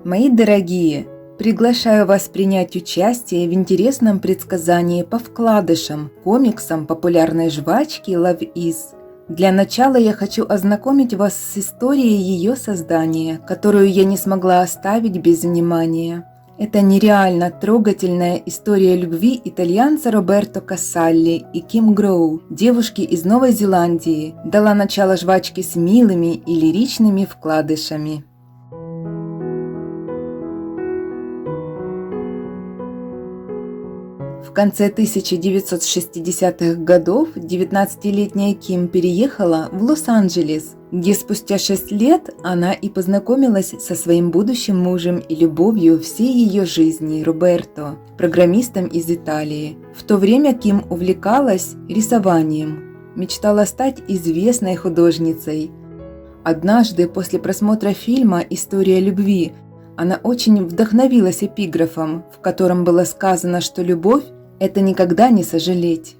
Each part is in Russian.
Мои дорогие, приглашаю вас принять участие в интересном предсказании по вкладышам, комиксам популярной жвачки Love Is. Для начала я хочу ознакомить вас с историей ее создания, которую я не смогла оставить без внимания. Это нереально трогательная история любви итальянца Роберто Кассалли и Ким Гроу, девушки из Новой Зеландии, дала начало жвачке с милыми и лиричными вкладышами. В конце 1960-х годов 19-летняя Ким переехала в Лос-Анджелес, где спустя 6 лет она и познакомилась со своим будущим мужем и любовью всей ее жизни Роберто, программистом из Италии. В то время Ким увлекалась рисованием, мечтала стать известной художницей. Однажды после просмотра фильма «История любви» она очень вдохновилась эпиграфом, в котором было сказано, что любовь – это никогда не сожалеть.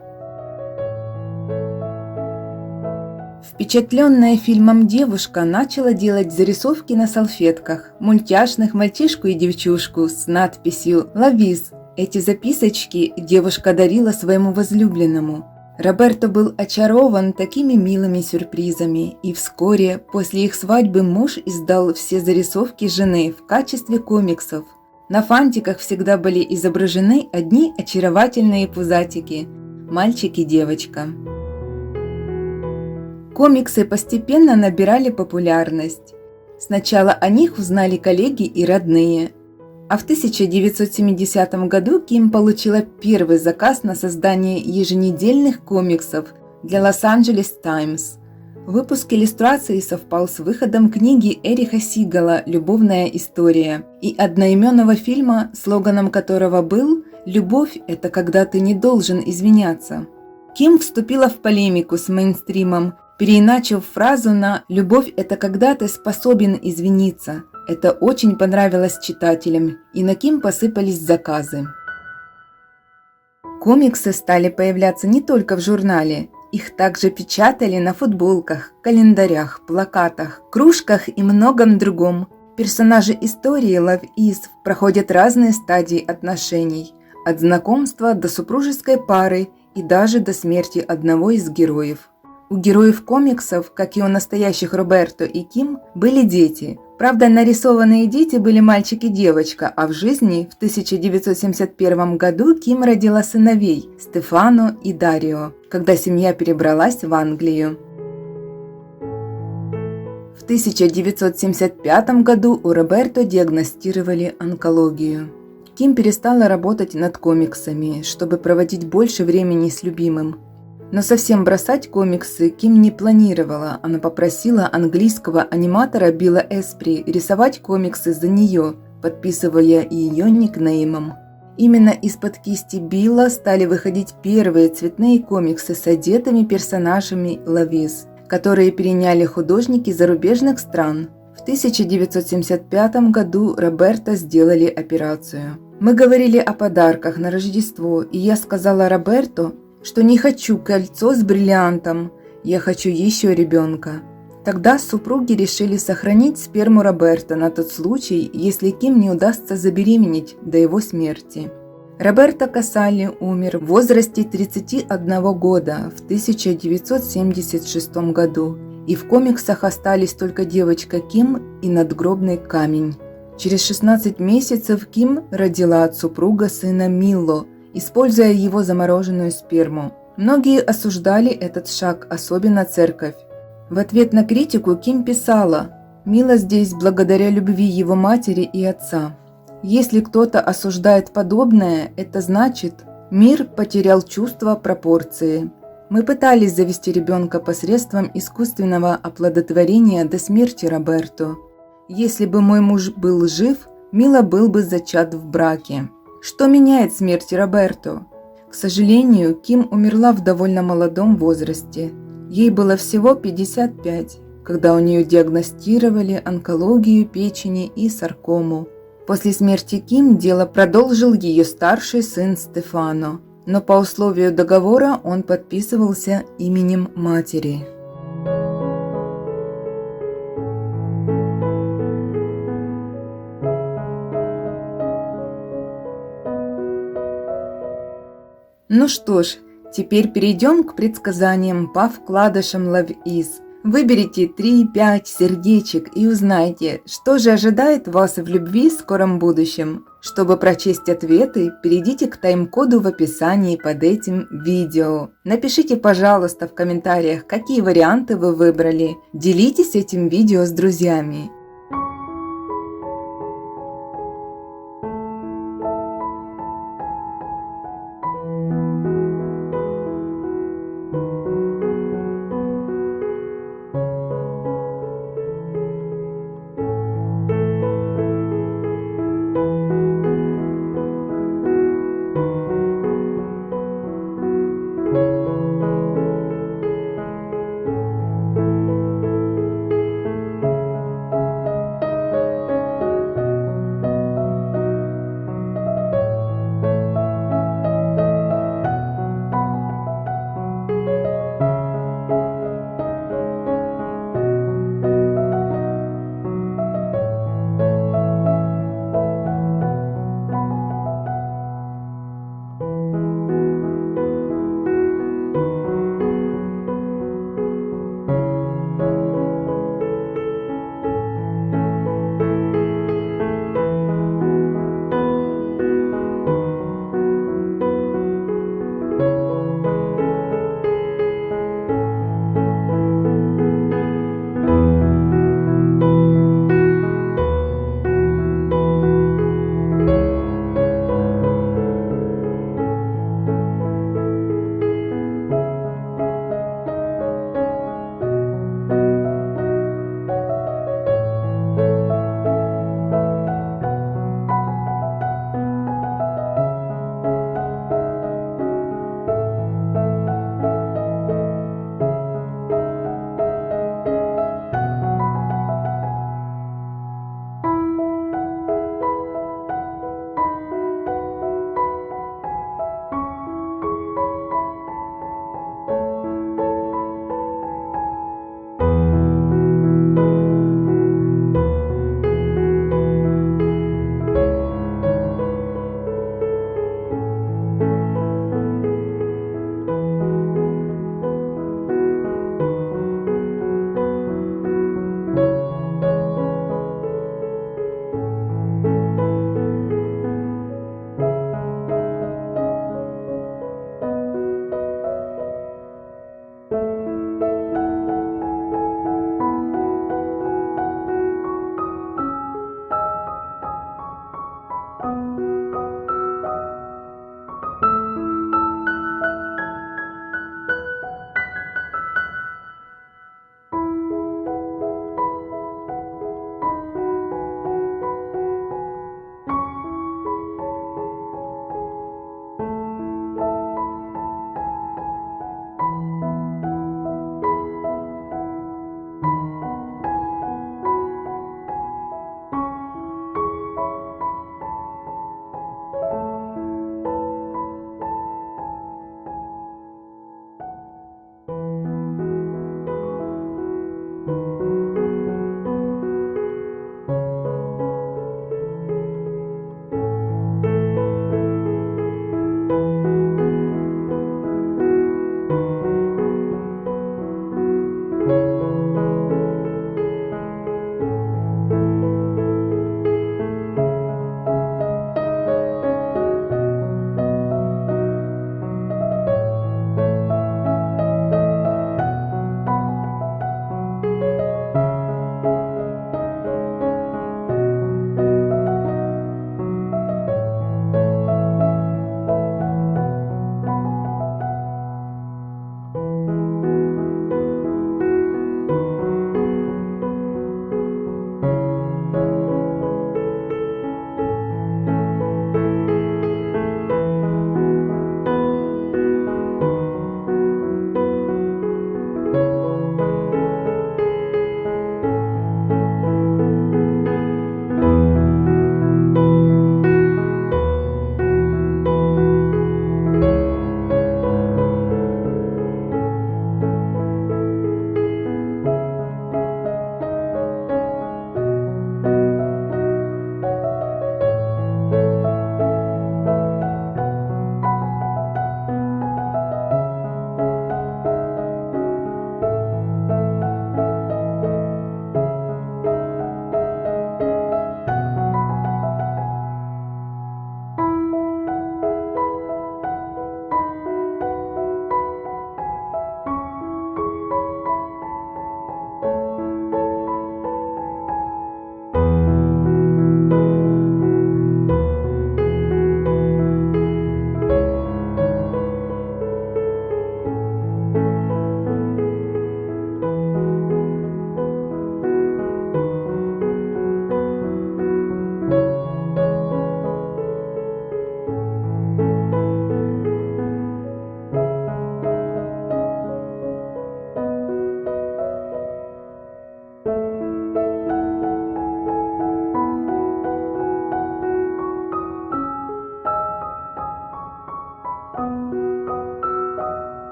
Впечатленная фильмом девушка начала делать зарисовки на салфетках, мультяшных мальчишку и девчушку с надписью «Лавиз». Эти записочки девушка дарила своему возлюбленному. Роберто был очарован такими милыми сюрпризами, и вскоре после их свадьбы муж издал все зарисовки жены в качестве комиксов. На фантиках всегда были изображены одни очаровательные пузатики – мальчик и девочка. Комиксы постепенно набирали популярность. Сначала о них узнали коллеги и родные. А в 1970 году Ким получила первый заказ на создание еженедельных комиксов для Los-Angeles Times. Выпуск иллюстраций совпал с выходом книги Эриха Сигала «Любовная история» и одноименного фильма, слоганом которого был «Любовь – это когда ты не должен извиняться». Ким вступила в полемику с мейнстримом, переиначив фразу на «Любовь – это когда ты способен извиниться». Это очень понравилось читателям, и на Ким посыпались заказы. Комиксы стали появляться не только в журнале. Их также печатали на футболках, календарях, плакатах, кружках и многом другом. Персонажи истории Love Is проходят разные стадии отношений, от знакомства до супружеской пары и даже до смерти одного из героев. У героев комиксов, как и у настоящих Роберто и Ким, были дети. Правда, нарисованные дети были мальчик и девочка, а в жизни в 1971 году Ким родила сыновей Стефано и Дарио, когда семья перебралась в Англию. В 1975 году у Роберто диагностировали онкологию. Ким перестала работать над комиксами, чтобы проводить больше времени с любимым. Но совсем бросать комиксы Ким не планировала, она попросила английского аниматора Билла Эспри рисовать комиксы за нее, подписывая ее никнеймом. Именно из-под кисти Билла стали выходить первые цветные комиксы с одетыми персонажами Love Is, которые переняли художники зарубежных стран. В 1975 году Роберто сделали операцию. Мы говорили о подарках на Рождество, и я сказала Роберто, что не хочу кольцо с бриллиантом, я хочу еще ребенка. Тогда супруги решили сохранить сперму Роберто на тот случай, если Ким не удастся забеременеть до его смерти. Роберто Кассалли умер в возрасте 31 года в 1976 году, и в комиксах остались только девочка Ким и надгробный камень. Через 16 месяцев Ким родила от супруга сына Милло, используя его замороженную сперму. Многие осуждали этот шаг, особенно церковь. В ответ на критику Ким писала: «Мило здесь благодаря любви его матери и отца. Если кто-то осуждает подобное, это значит, мир потерял чувство пропорции. Мы пытались завести ребенка посредством искусственного оплодотворения до смерти Роберто. Если бы мой муж был жив, Мило был бы зачат в браке. Что меняет смерть Роберто? К сожалению, Ким умерла в довольно молодом возрасте. Ей было всего 55, когда у нее диагностировали онкологию печени и саркому. После смерти Ким дело продолжил ее старший сын Стефано, но по условию договора он подписывался именем матери. Ну что ж, теперь перейдем к предсказаниям по вкладышам Love Is. Выберите 3-5 сердечек и узнайте, что же ожидает вас в любви в скором будущем. Чтобы прочесть ответы, перейдите к тайм-коду в описании под этим видео. Напишите, пожалуйста, в комментариях, какие варианты вы выбрали. Делитесь этим видео с друзьями.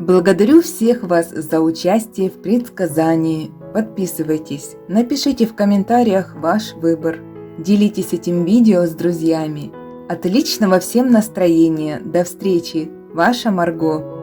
Благодарю всех вас за участие в предсказании. Подписывайтесь, напишите в комментариях ваш выбор. Делитесь этим видео с друзьями. Отличного всем настроения. До встречи. Ваша Марго.